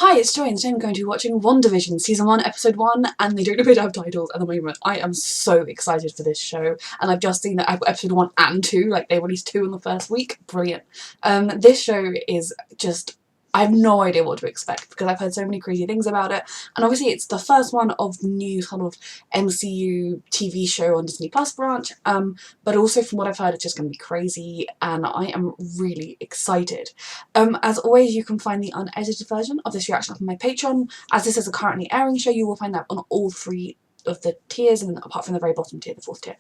Hi, it's Joy, and today I'm going to be watching Wandavision Season 1, Episode 1, and they don't appear to have titles at the moment. I am so excited for this show, and I've just seen that I've got Episode 1 and 2, like they released 2 in the first week. Brilliant. This show is just... I have no idea what to expect because I've heard so many crazy things about it, and obviously it's the first one of the new kind of MCU TV show on Disney Plus branch, but also from what I've heard it's just going to be crazy, and I am really excited. As always, you can find the unedited version of this reaction up on my Patreon. As this is a currently airing show, you will find that on all 3 of the tiers, and apart from the very bottom tier, the 4th tier,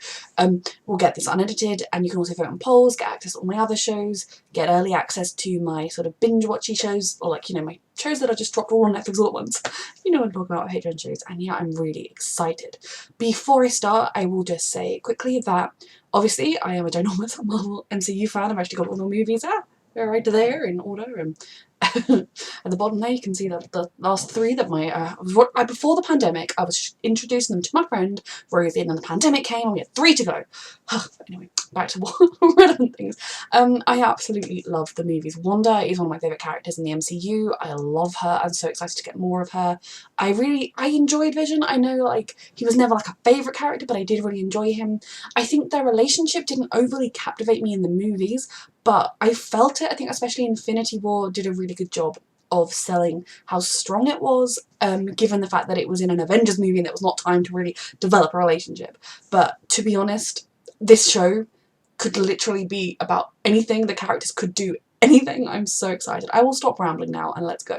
we'll get this unedited, and you can also vote on polls, get access to all my other shows, get early access to my sort of binge-watchy shows, or like, you know, my shows that I just dropped all on Netflix all at once. You know what I'm talking about, Patreon shows, and yeah, I'm really excited. Before I start, I will just say quickly that, obviously, I am a ginormous Marvel MCU fan. I've actually got all the movies they're right there in order, and at the bottom there you can see that the last 3 that before the pandemic I was introducing them to my friend Rosie, and then the pandemic came and we had 3 to go. Anyway, back to relevant things. I absolutely love the movies. Wanda is one of my favourite characters in the MCU. I love her. I'm so excited to get more of her. I enjoyed Vision. I know like he was never like a favourite character, but I did really enjoy him. I think their relationship didn't overly captivate me in the movies, but I felt it. I think especially Infinity War did a really good job of selling how strong it was, given the fact that it was in an Avengers movie and there was not time to really develop a relationship. But to be honest, this show could literally be about anything. The characters could do anything. I'm so excited. I will stop rambling now and let's go.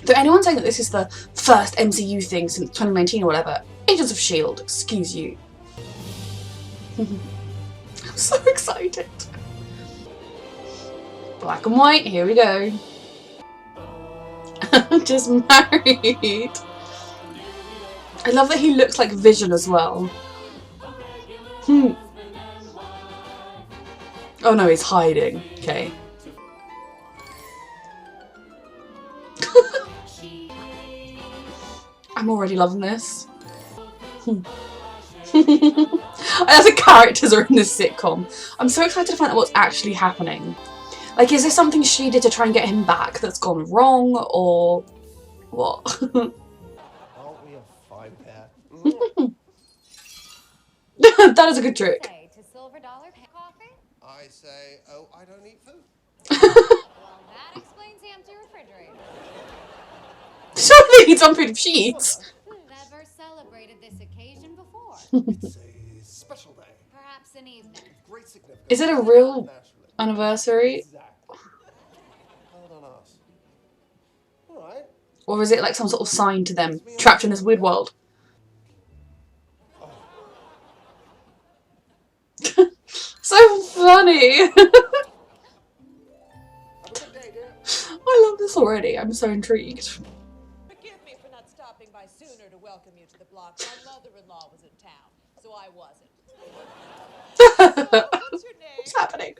So anyone saying that this is the first MCU thing since 2019 or whatever, Agents of S.H.I.E.L.D., excuse you. I'm so excited. Black and white, here we go. Just married. I love that he looks like Vision as well. Oh no, he's hiding. Okay. I'm already loving this. As the characters are in this sitcom. I'm so excited to find out what's actually happening. Like, is this something she did to try and get him back that's gone wrong, or what? Aren't we a fine pair? That is a good trick. I say, oh, I don't eat food. Well, that explains the empty refrigerator. Surely he's on food of sheets. Never celebrated this occasion before. It's a special day. Perhaps an evening. Great significance. Is it a real Naturally. anniversary? Exactly. Hold on us. Alright. Or is it like some sort of sign to them, trapped in this weird world? So funny! I love this already. I'm so intrigued. Forgive me for not stopping by sooner to welcome you to the block. My mother-in-law was in town, so I wasn't. So, what's your name? What's happening?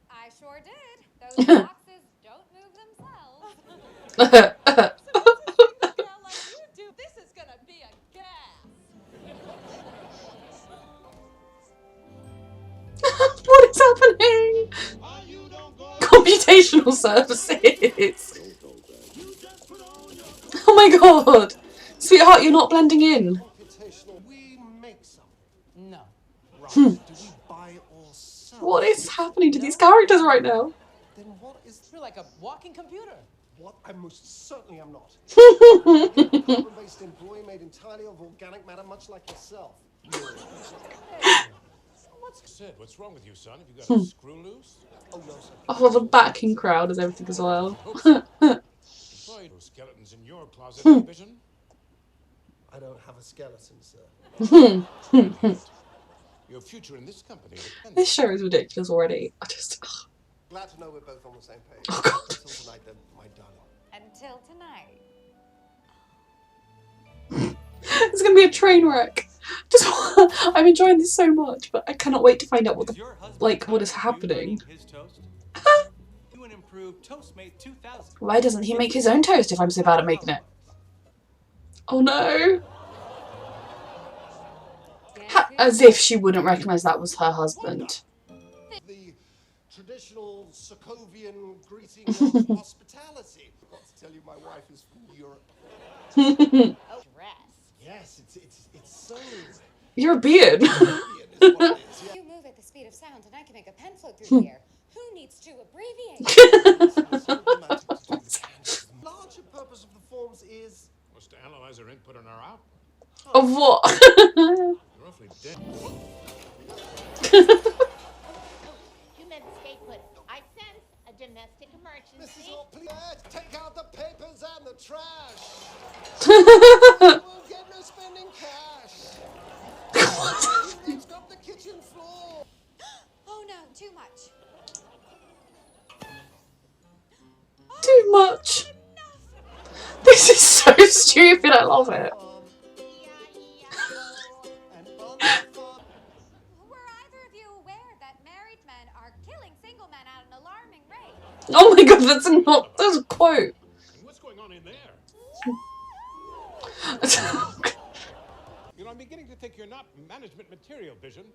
I sure did. Those boxes don't move themselves. This is gonna be a gas. What is happening? Computational services. Oh my god. Sweetheart, you're not blending in. We make something. No. Right. Do we buy or sell? What is happening to these characters right now? Then what is... You're like a walking computer. What? I most certainly am not. A carbon-based employee made entirely of organic matter, much like yourself. What's wrong with you, son? Have you got a screw loose? Oh, no, sir. Oh, the backing crowd is everything as well. Boy, those skeletons in your closet, Vision. I don't have a skeleton, sir. Your future in this company depends. This show is ridiculous already. I just... Ugh. Glad to know we're both on the same page. Oh god. Until tonight, then, my darling. Until tonight. It's gonna be a train wreck. Just, I'm enjoying this so much, but I cannot wait to find out what what is happening. Why doesn't he make his own toast if I'm so bad at making it? Oh no. As if she wouldn't recognise that was her husband. The traditional Sokovian greeting of hospitality. tell you my wife is from Europe. Oh, dress. Yes, it's so European. European is what it is. Yeah. You move at the speed of sound, and I can make a pen float through the air. Who needs to abbreviate? It's so romantic to do the candles. The larger purpose of the forms is Was to analyze our input and our output. Of what? Roughly dead. You meant skate put. I sense a domestic this is emergency. all please take out the papers and the trash. We'll get no spending cash. Let's scrub the kitchen floor. Oh no, too much. Too much. This is so stupid. I love it. And on the farm. Were either of you aware that married men are killing single men at an alarming rate? Oh my god, that's a quote. And what's going on in there? You know, I'm beginning to think you're not management material, Vision.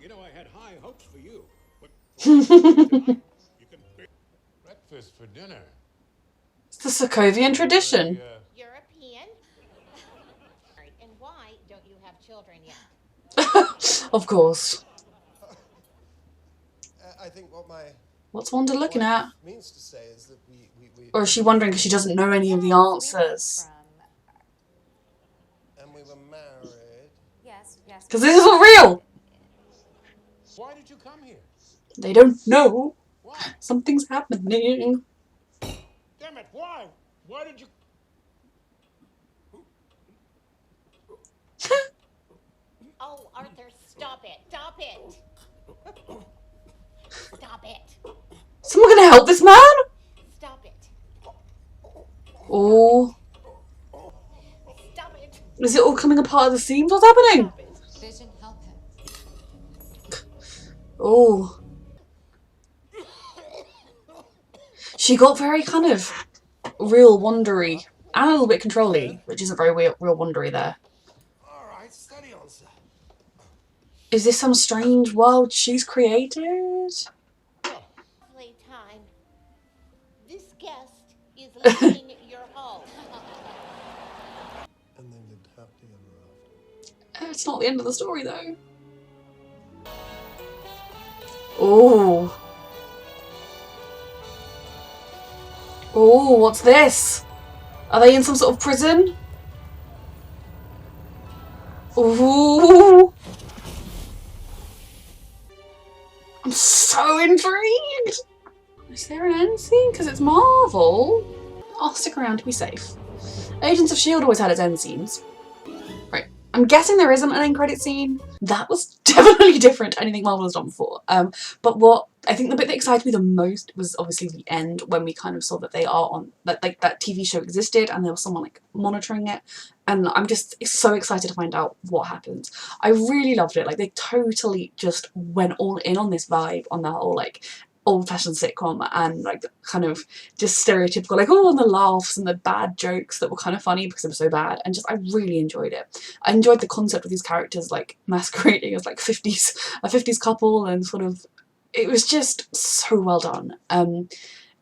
You know, I had high hopes for you. But tonight, you can breakfast for dinner. It's the Sokovian tradition. European. And why don't you have children yet? Of course. I think what my What's Wanda looking at? means to say is that we Or is she wondering because she doesn't know any of the answers? and we were married. Yes, yes. Because this isn't real. Why did you come here? They don't know. Why? Something's happening. Damn it, why? Why did you... Oh, Arthur, stop it. Stop it. Stop it. Someone gonna help this man? Stop it. Oh, Stop it. is it all coming apart of the seams? What's happening? Vision, help him. Oh. She got very kind of real wondery and a little bit controlly, which isn't very real wondery there. All right, steady on, sir. Is this some strange world she's created? Lovely time. This guest is leaving your home. And they lived happily ever after. It's not the end of the story though. Oh. Oh, what's this? Are they in some sort of prison? Ooh. I'm so intrigued. Is there an end scene? Because it's Marvel. I'll stick around to be safe. Agents of S.H.I.E.L.D. always had its end scenes. Right. I'm guessing there isn't an end credit scene. That was definitely different to anything Marvel has done before. But what I think the bit that excited me the most was obviously the end when we kind of saw that they are on that that TV show existed and there was someone like monitoring it. And I'm just so excited to find out what happens. I really loved it. Like they totally just went all in on this vibe, on the whole like old-fashioned sitcom and like kind of just stereotypical like and the laughs and the bad jokes that were kind of funny because they were so bad, and just I really enjoyed it. I enjoyed the concept of these characters like masquerading as like a 50s couple, and sort of it was just so well done.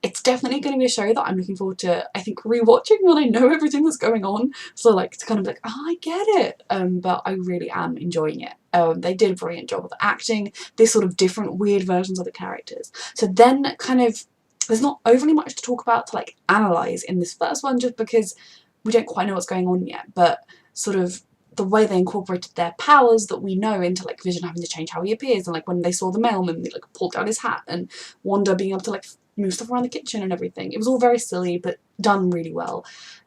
It's definitely going to be a show that I'm looking forward to, I think, rewatching when I know everything that's going on. So like to kind of like, oh, I get it. But I really am enjoying it. They did a brilliant job of acting this sort of different weird versions of the characters. So then kind of there's not overly much to talk about to like analyse in this first one just because we don't quite know what's going on yet. But sort of the way they incorporated their powers that we know into like Vision having to change how he appears, and like when they saw the mailman they like pulled down his hat, and Wanda being able to like move stuff around the kitchen and everything. It was all very silly but done really well.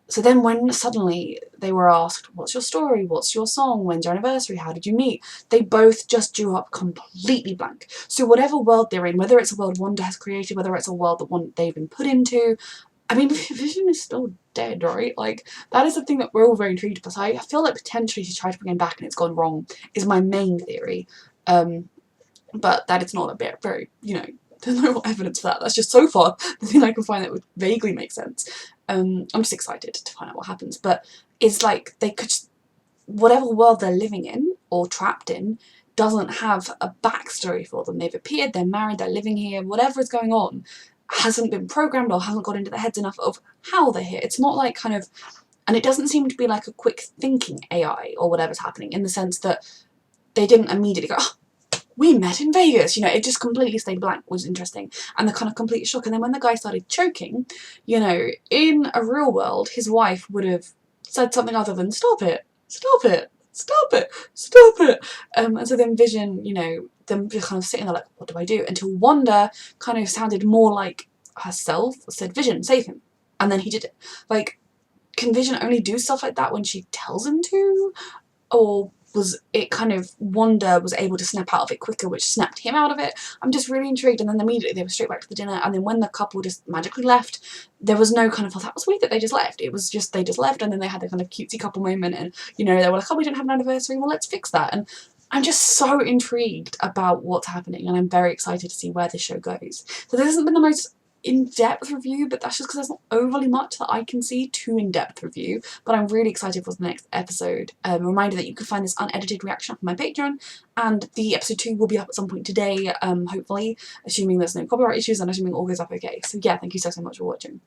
So then when suddenly they were asked, what's your story, what's your song, when's your anniversary, how did you meet, they both just drew up completely blank. So whatever world they're in, whether it's a world Wanda has created, whether it's a world that they've been put into, I mean, Vision is still dead, right? Like, that is the thing that we're all very intrigued about. I feel like potentially she tried to bring him back and it's gone wrong, is my main theory. But that it's not a bit very, you know, there's no evidence for that. That's just so far the thing I can find that would vaguely make sense. I'm just excited to find out what happens. But it's like they could just, whatever world they're living in or trapped in doesn't have a backstory for them. They've appeared, they're married, they're living here, whatever is going on. hasn't been programmed or hasn't got into their heads enough of how they're here. It's not like kind of, and it doesn't seem to be like a quick thinking AI or whatever's happening, in the sense that they didn't immediately go, oh, we met in Vegas, you know, it just completely stayed blank, was interesting, and the kind of complete shock. And then when the guy started choking, you know, in a real world, his wife would have said something other than, stop it, stop it, stop it, stop it. And so then Vision, you know, them just kind of sitting there like, what do I do? Until Wanda kind of sounded more like herself, said, Vision, save him. And then he did it. Like, can Vision only do stuff like that when she tells him to? Or was it kind of Wanda was able to snap out of it quicker, which snapped him out of it? I'm just really intrigued. And then immediately they were straight back to the dinner, and then when the couple just magically left, there was no kind of, oh, that was weird that they just left. It was just, they just left, and then they had the kind of cutesy couple moment, and, you know, they were like, oh, we didn't have an anniversary, well, let's fix that. And I'm just so intrigued about what's happening, and I'm very excited to see where this show goes. So this hasn't been the most in-depth review, but that's just because there's not overly much that I can see to in-depth review, but I'm really excited for the next episode. A reminder that you can find this unedited reaction up on my Patreon, and the episode 2 will be up at some point today, hopefully, assuming there's no copyright issues and assuming all goes up okay. So yeah, thank you so much for watching.